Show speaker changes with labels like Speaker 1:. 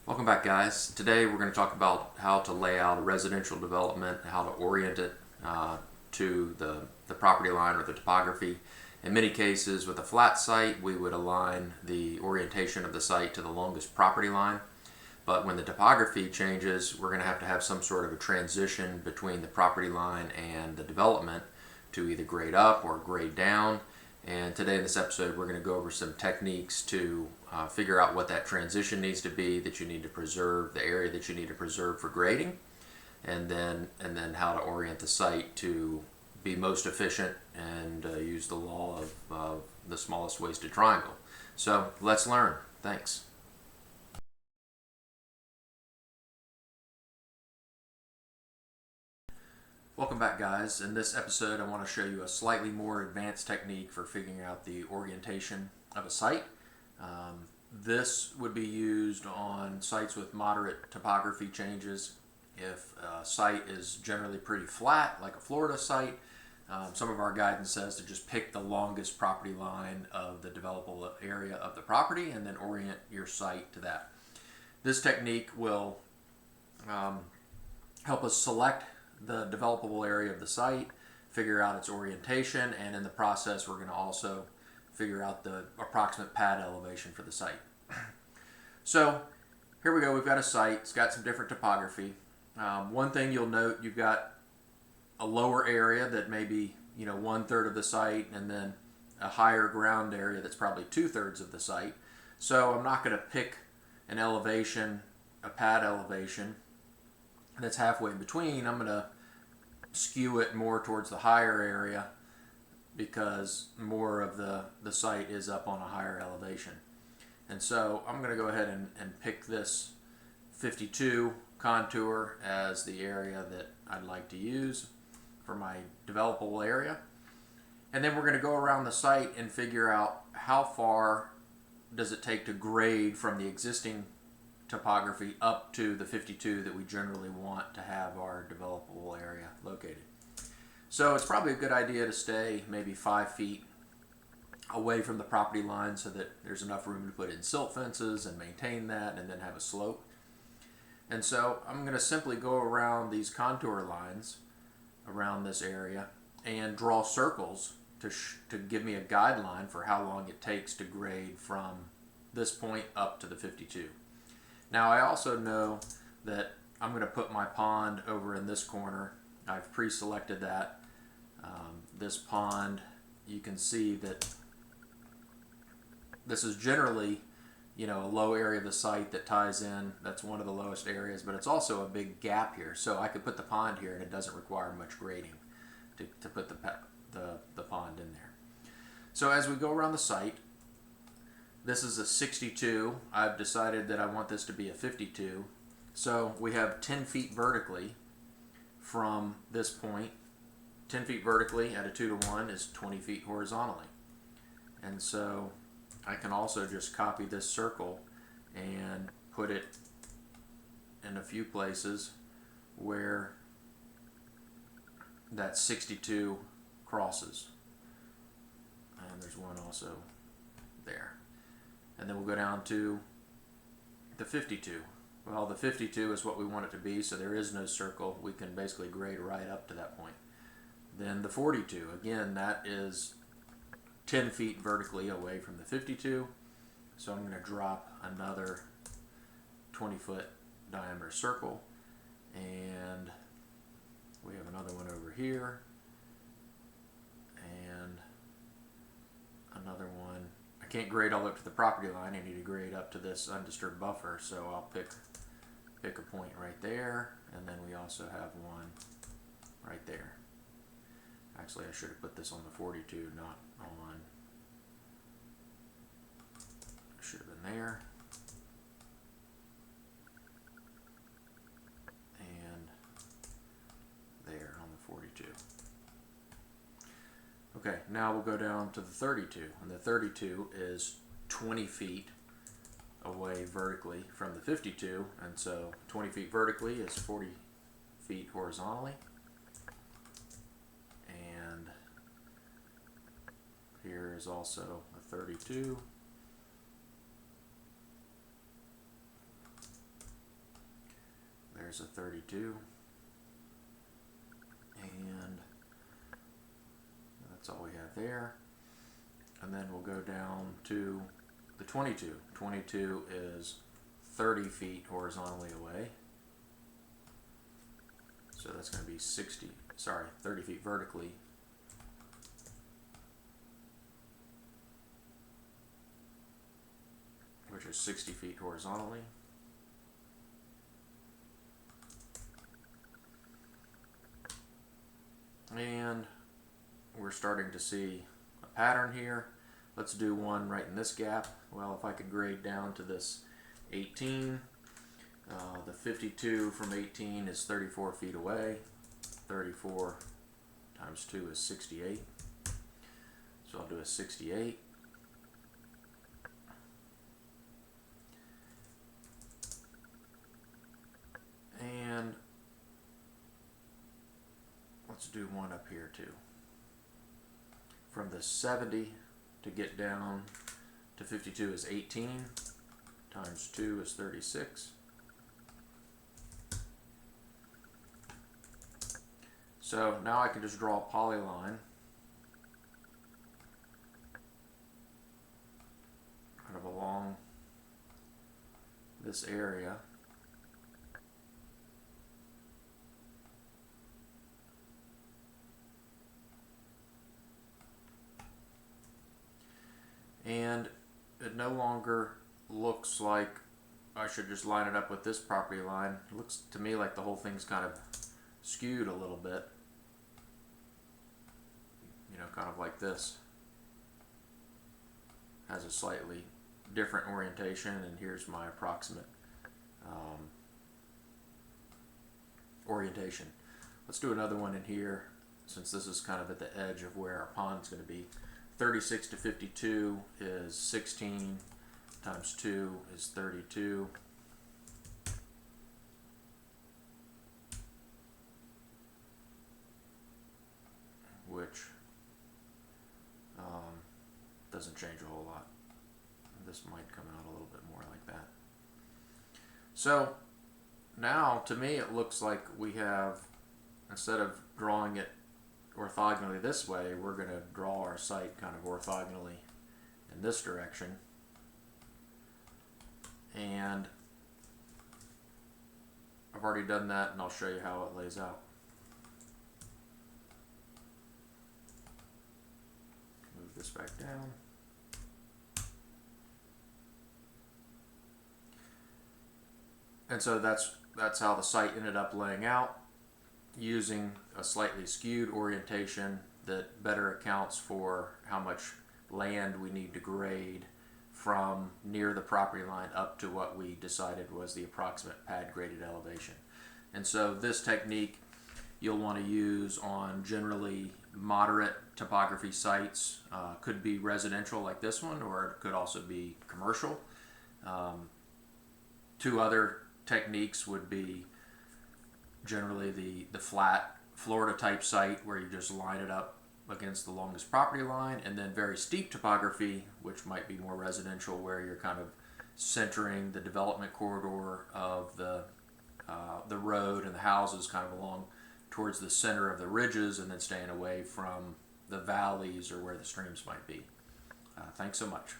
Speaker 1: Welcome back, guys. Today we're going to talk about how to lay out a residential development, how to orient it to the property line or the topography. In many cases, with a flat site, we would align the orientation of the site to the longest property line. But when the topography changes, we're going to have some sort of a transition between the property line and the development to either grade up or grade down. And today in this episode, we're going to go over some techniques to figure out what that transition needs to be, that you need to preserve, the area that you need to preserve for grading, and then how to orient the site to be most efficient and use the law of the smallest wasted triangle. So let's learn. Thanks. Welcome back, guys. In this episode, I want to show you a slightly more advanced technique for figuring out the orientation of a site. This would be used on sites with moderate topography changes. If a site is generally pretty flat, like a Florida site, some of our guidance says to just pick the longest property line of the developable area of the property and then orient your site to that. This technique will help us select the developable area of the site, figure out its orientation, and in the process we're going to also figure out the approximate pad elevation for the site. So here we go, we've got a site, it's got some different topography. One thing you'll note, you've got a lower area that may be 1/3 of the site, and then a higher ground area that's probably 2/3 of the site. So I'm not going to pick an elevation, a pad elevation that's halfway in between. I'm going to skew it more towards the higher area because more of the site is up on a higher elevation. And so I'm going to go ahead and pick this 52 contour as the area that I'd like to use for my developable area. And then we're going to go around the site and figure out how far does it take to grade from the existing topography up to the 52 that we generally want to have our developable area located. So it's probably a good idea to stay maybe 5 feet away from the property line so that there's enough room to put in silt fences and maintain that and then have a slope. And so I'm going to simply go around these contour lines around this area and draw circles to give me a guideline for how long it takes to grade from this point up to the 52. Now I also know that I'm going to put my pond over in this corner. I've pre-selected that. This pond, you can see that this is generally a low area of the site that ties in. That's one of the lowest areas, but it's also a big gap here. So I could put the pond here and it doesn't require much grading to put the pond in there. So as we go around the site, this is a 62. I've decided that I want this to be a 52. So we have 10 feet vertically from this point. 10 feet vertically at a 2-to-1 is 20 feet horizontally. And so I can also just copy this circle and put it in a few places where that 62 crosses. And there's one also there. And then we'll go down to the 52. Well, the 52 is what we want it to be, so there is no circle. We can basically grade right up to that point. Then the 42, again, that is 10 feet vertically away from the 52. So I'm going to drop another 20-foot diameter circle. And we have another one over here. And another one. I can't grade all up to the property line. I need to grade up to this undisturbed buffer. So I'll pick a point right there. And then we also have one right there. Actually, I should have put this on the 42, not on. Should have been there. And there on the 42. Okay, now we'll go down to the 32. And the 32 is 20 feet away vertically from the 52. And so 20 feet vertically is 40 feet horizontally. Here is also a 32. There's a 32. And that's all we have there. And then we'll go down to the 22. 22 is 30 feet horizontally away. So that's going to be 30 feet vertically. Which is 60 feet horizontally. And we're starting to see a pattern here. Let's do one right in this gap. Well, if I could grade down to this 18, the 52 from 18 is 34 feet away. 34 times 2 is 68. So I'll do a 68. And let's do one up here too. From the 70 to get down to 52 is 18, times 2 is 36. So now I can just draw a polyline kind of along this area. And it no longer looks like I should just line it up with this property line. It looks to me like the whole thing's kind of skewed a little bit. You know, kind of like this. Has a slightly different orientation, and here's my approximate orientation. Let's do another one in here, since this is kind of at the edge of where our pond's going to be. 36 to 52 is 16, times 2 is 32. Which doesn't change a whole lot. This might come out a little bit more like that. So now, to me, it looks like we have, instead of drawing it orthogonally this way, we're going to draw our site kind of orthogonally in this direction. And I've already done that, and I'll show you how it lays out. Move this back down. And so that's how the site ended up laying out, using a slightly skewed orientation that better accounts for how much land we need to grade from near the property line up to what we decided was the approximate pad graded elevation. And so this technique you'll want to use on generally moderate topography sites. Could be residential like this one, or it could also be commercial. Two other techniques would be generally the flat Florida type site where you just line it up against the longest property line, and then very steep topography, which might be more residential, where you're kind of centering the development corridor of the road and the houses kind of along towards the center of the ridges, and then staying away from the valleys or where the streams might be. Thanks so much.